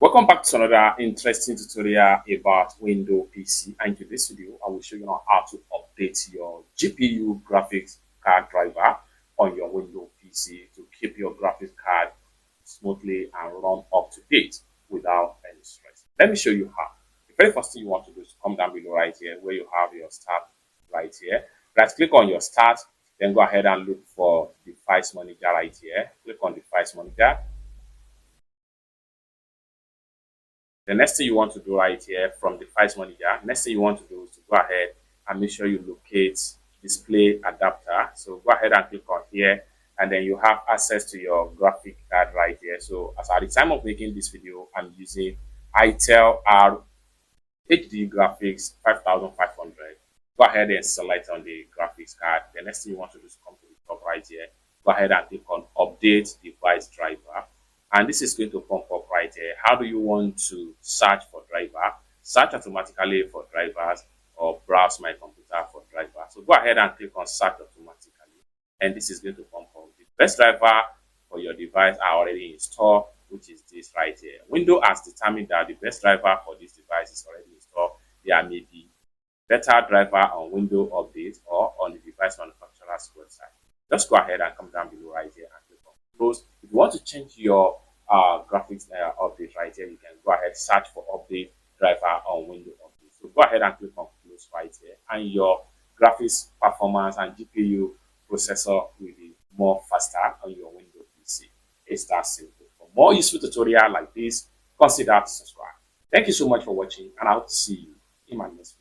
Welcome back to another interesting tutorial about Windows PC, and in this video I will show you how to update your GPU graphics card driver on your Windows PC to keep your graphics card smoothly and run up to date without any stress. Let me show you how. The very first thing you want to do is come down below right here where you have your start right here. Right click on your start, then go ahead and look for the device manager right here. Click on the device manager. The next thing you want to do right here from the device manager, next thing you want to do is to go ahead and make sure you locate display adapter. So go ahead and click on here, and then you have access to your graphic card right here. So as at the time of making this video, I'm using Intel R HD graphics 5500. Go ahead and select on the graphics card. The next thing you want to do is come to the top right here. Go ahead and click on update device driver. And this is going to pop up right here. How do you want to search for driver? Search automatically for drivers or browse my computer for driver. So go ahead and click on search automatically. And this is going to pop up. The best driver for your device are already installed, which is this right here. Windows has determined that the best driver for this device is already installed. There may be better driver on Windows Update or on the device manufacturer's website. Just go ahead and come down below right here and click on close. If you want to change your graphics update right here, you can go ahead search for update driver on Windows Update. So go ahead and click on close right here, and your graphics performance and GPU processor will be more faster on your Windows PC. It's that simple. For more useful tutorial like this, consider to subscribe. Thank you so much for watching, and I hope to see you in my next video.